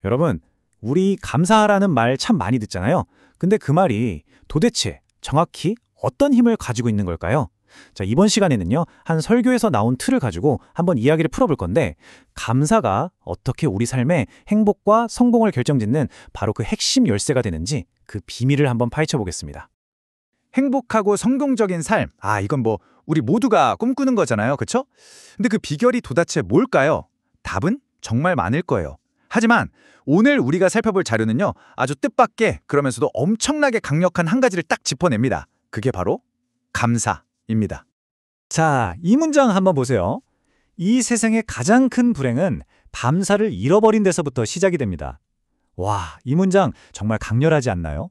여러분, 우리 감사하라는 말 참 많이 듣잖아요. 근데 그 말이 도대체 정확히 어떤 힘을 가지고 있는 걸까요? 자, 이번 시간에는요, 한 설교에서 나온 틀을 가지고 한번 이야기를 풀어볼 건데, 감사가 어떻게 우리 삶의 행복과 성공을 결정짓는 바로 그 핵심 열쇠가 되는지 그 비밀을 한번 파헤쳐 보겠습니다. 행복하고 성공적인 삶. 이건 우리 모두가 꿈꾸는 거잖아요. 그쵸? 근데 그 비결이 도대체 뭘까요? 답은 정말 많을 거예요. 하지만 오늘 우리가 살펴볼 자료는요, 아주 뜻밖의 그러면서도 엄청나게 강력한 한 가지를 딱 짚어냅니다. 그게 바로 감사입니다. 자, 이 문장 한번 보세요. 이 세상의 가장 큰 불행은 감사를 잃어버린 데서부터 시작이 됩니다. 와, 이 문장 정말 강렬하지 않나요?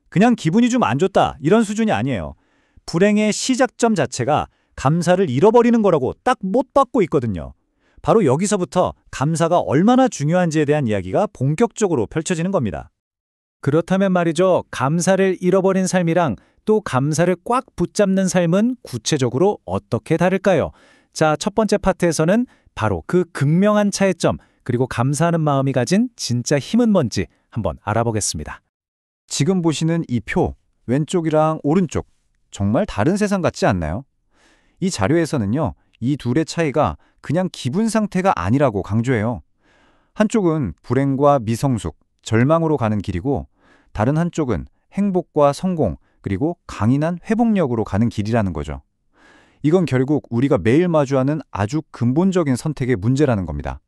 그냥 기분이 좀 안 좋다 이런 수준이 아니에요. 불행의 시작점 자체가 감사를 잃어버리는 거라고 딱 못 박고 있거든요. 바로 여기서부터 감사가 얼마나 중요한지에 대한 이야기가 본격적으로 펼쳐지는 겁니다. 그렇다면 말이죠, 감사를 잃어버린 삶이랑 또 감사를 꽉 붙잡는 삶은 구체적으로 어떻게 다를까요? 자, 첫 번째 파트에서는 바로 그 극명한 차이점, 그리고 감사하는 마음이 가진 진짜 힘은 뭔지 한번 알아보겠습니다. 지금 보시는 이 표, 왼쪽이랑 오른쪽, 정말 다른 세상 같지 않나요? 이 자료에서는요, 이 둘의 차이가 그냥 기분 상태가 아니라고 강조해요. 한쪽은 불행과 미성숙, 절망으로 가는 길이고, 다른 한쪽은 행복과 성공, 그리고 강인한 회복력으로 가는 길이라는 거죠. 이건 결국 우리가 매일 마주하는 아주 근본적인 선택의 문제라는 겁니다.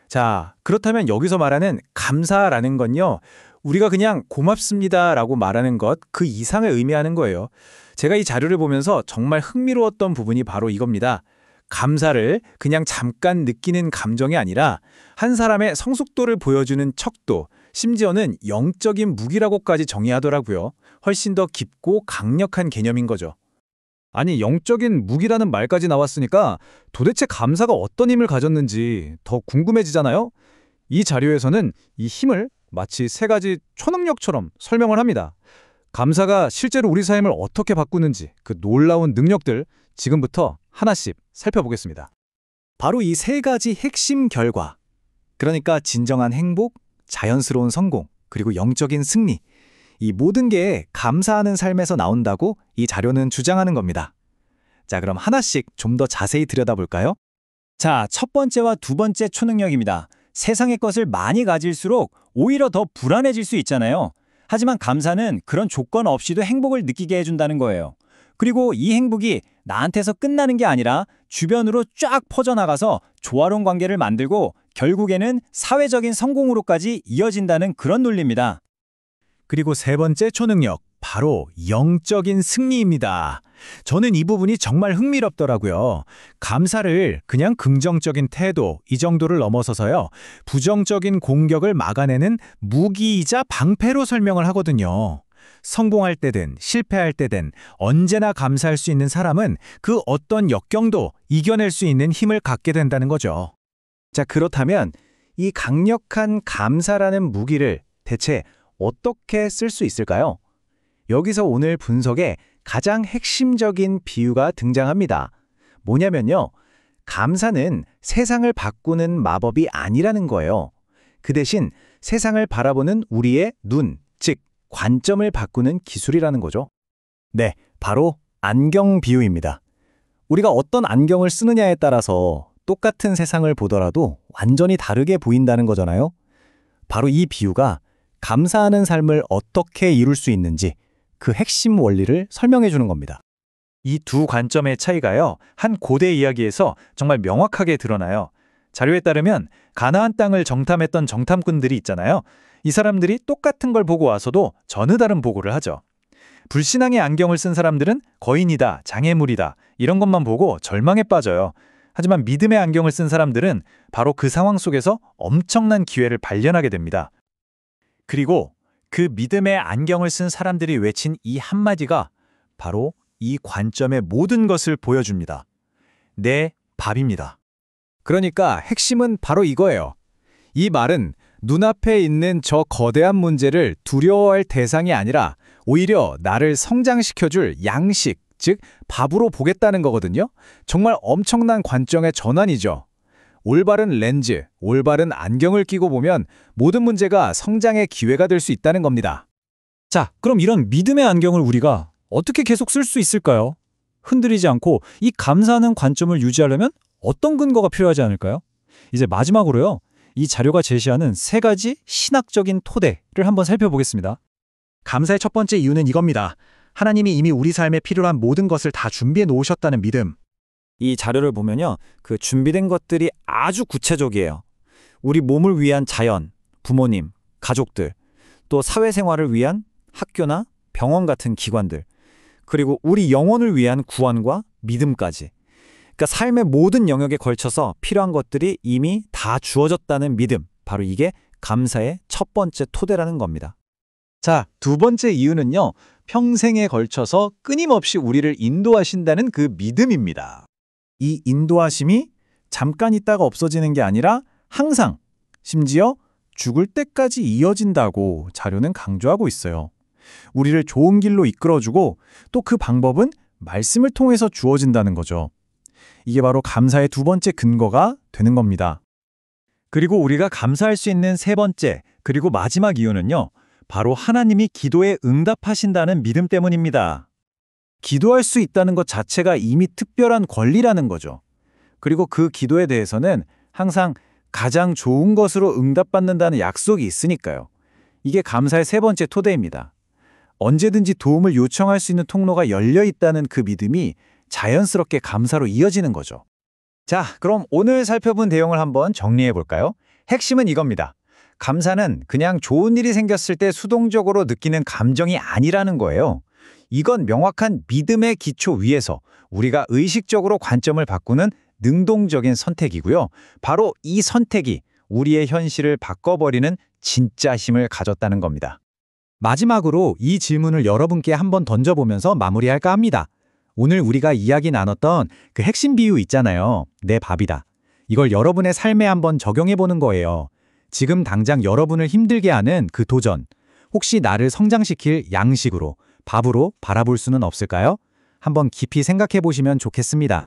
자, 그렇다면 여기서 말하는 감사라는 건요, 우리가 그냥 고맙습니다라고 말하는 것 그 이상을 의미하는 거예요. 제가 이 자료를 보면서 정말 흥미로웠던 부분이 바로 이겁니다. 감사를 그냥 잠깐 느끼는 감정이 아니라 한 사람의 성숙도를 보여주는 척도, 심지어는 영적인 무기라고까지 정의하더라고요. 훨씬 더 깊고 강력한 개념인 거죠. 아니, 영적인 무기라는 말까지 나왔으니까 도대체 감사가 어떤 힘을 가졌는지 더 궁금해지잖아요? 이 자료에서는 이 힘을 마치 세 가지 초능력처럼 설명을 합니다. 감사가 실제로 우리 삶을 어떻게 바꾸는지 그 놀라운 능력들 지금부터 하나씩 살펴보겠습니다. 바로 이 세 가지 핵심 결과, 그러니까 진정한 행복, 자연스러운 성공, 그리고 영적인 승리, 이 모든 게 감사하는 삶에서 나온다고 이 자료는 주장하는 겁니다. 자, 그럼 하나씩 좀 더 자세히 들여다볼까요? 자, 첫 번째와 두 번째 초능력입니다. 세상의 것을 많이 가질수록 오히려 더 불안해질 수 있잖아요. 하지만 감사는 그런 조건 없이도 행복을 느끼게 해준다는 거예요. 그리고 이 행복이 나한테서 끝나는 게 아니라 주변으로 쫙 퍼져나가서 조화로운 관계를 만들고 결국에는 사회적인 성공으로까지 이어진다는 그런 논리입니다. 그리고 세 번째 초능력, 바로 영적인 승리입니다. 저는 이 부분이 정말 흥미롭더라고요. 감사를 그냥 긍정적인 태도, 이 정도를 넘어서서요, 부정적인 공격을 막아내는 무기이자 방패로 설명을 하거든요. 성공할 때든 실패할 때든 언제나 감사할 수 있는 사람은 그 어떤 역경도 이겨낼 수 있는 힘을 갖게 된다는 거죠. 자, 그렇다면 이 강력한 감사라는 무기를 대체 어떻게 쓸 수 있을까요? 여기서 오늘 분석에 가장 핵심적인 비유가 등장합니다. 뭐냐면요, 감사는 세상을 바꾸는 마법이 아니라는 거예요. 그 대신 세상을 바라보는 우리의 눈, 즉 관점을 바꾸는 기술이라는 거죠. 네, 바로 안경 비유입니다. 우리가 어떤 안경을 쓰느냐에 따라서 똑같은 세상을 보더라도 완전히 다르게 보인다는 거잖아요. 바로 이 비유가 감사하는 삶을 어떻게 이룰 수 있는지 그 핵심 원리를 설명해 주는 겁니다. 이 두 관점의 차이가요, 한 고대 이야기에서 정말 명확하게 드러나요. 자료에 따르면 가나안 땅을 정탐했던 정탐꾼들이 있잖아요. 이 사람들이 똑같은 걸 보고 와서도 전혀 다른 보고를 하죠. 불신앙의 안경을 쓴 사람들은 거인이다, 장애물이다 이런 것만 보고 절망에 빠져요. 하지만 믿음의 안경을 쓴 사람들은 바로 그 상황 속에서 엄청난 기회를 발견하게 됩니다. 그리고 그 믿음의 안경을 쓴 사람들이 외친 이 한마디가 바로 이 관점의 모든 것을 보여줍니다. 내 밥입니다. 그러니까 핵심은 바로 이거예요. 이 말은 눈앞에 있는 저 거대한 문제를 두려워할 대상이 아니라 오히려 나를 성장시켜줄 양식, 즉 밥으로 보겠다는 거거든요. 정말 엄청난 관점의 전환이죠. 올바른 렌즈, 올바른 안경을 끼고 보면 모든 문제가 성장의 기회가 될 수 있다는 겁니다. 자, 그럼 이런 믿음의 안경을 우리가 어떻게 계속 쓸 수 있을까요? 흔들리지 않고 이 감사하는 관점을 유지하려면 어떤 근거가 필요하지 않을까요? 이제 마지막으로요. 이 자료가 제시하는 3가지 신학적인 토대를 한번 살펴보겠습니다. 감사의 첫 번째 이유는 이겁니다. 하나님이 이미 우리 삶에 필요한 모든 것을 다 준비해 놓으셨다는 믿음. 이 자료를 보면요. 그 준비된 것들이 아주 구체적이에요. 우리 몸을 위한 자연, 부모님, 가족들, 또 사회생활을 위한 학교나 병원 같은 기관들, 그리고 우리 영혼을 위한 구원과 믿음까지. 그러니까 삶의 모든 영역에 걸쳐서 필요한 것들이 이미 다 주어졌다는 믿음. 바로 이게 감사의 첫 번째 토대라는 겁니다. 자, 두 번째 이유는요. 평생에 걸쳐서 끊임없이 우리를 인도하신다는 그 믿음입니다. 이 인도하심이 잠깐 있다가 없어지는 게 아니라 항상, 심지어 죽을 때까지 이어진다고 자료는 강조하고 있어요. 우리를 좋은 길로 이끌어주고 또 그 방법은 말씀을 통해서 주어진다는 거죠. 이게 바로 감사의 두 번째 근거가 되는 겁니다. 그리고 우리가 감사할 수 있는 세 번째, 그리고 마지막 이유는요. 바로 하나님이 기도에 응답하신다는 믿음 때문입니다. 기도할 수 있다는 것 자체가 이미 특별한 권리라는 거죠. 그리고 그 기도에 대해서는 항상 가장 좋은 것으로 응답받는다는 약속이 있으니까요. 이게 감사의 세 번째 토대입니다. 언제든지 도움을 요청할 수 있는 통로가 열려 있다는 그 믿음이 자연스럽게 감사로 이어지는 거죠. 자, 그럼 오늘 살펴본 내용을 한번 정리해 볼까요? 핵심은 이겁니다. 감사는 그냥 좋은 일이 생겼을 때 수동적으로 느끼는 감정이 아니라는 거예요. 이건 명확한 믿음의 기초 위에서 우리가 의식적으로 관점을 바꾸는 능동적인 선택이고요. 바로 이 선택이 우리의 현실을 바꿔버리는 진짜 힘을 가졌다는 겁니다. 마지막으로 이 질문을 여러분께 한번 던져보면서 마무리할까 합니다. 오늘 우리가 이야기 나눴던 그 핵심 비유 있잖아요. 내 밥이다. 이걸 여러분의 삶에 한번 적용해보는 거예요. 지금 당장 여러분을 힘들게 하는 그 도전, 혹시 나를 성장시킬 양식으로, 밥으로 바라볼 수는 없을까요? 한번 깊이 생각해 보시면 좋겠습니다.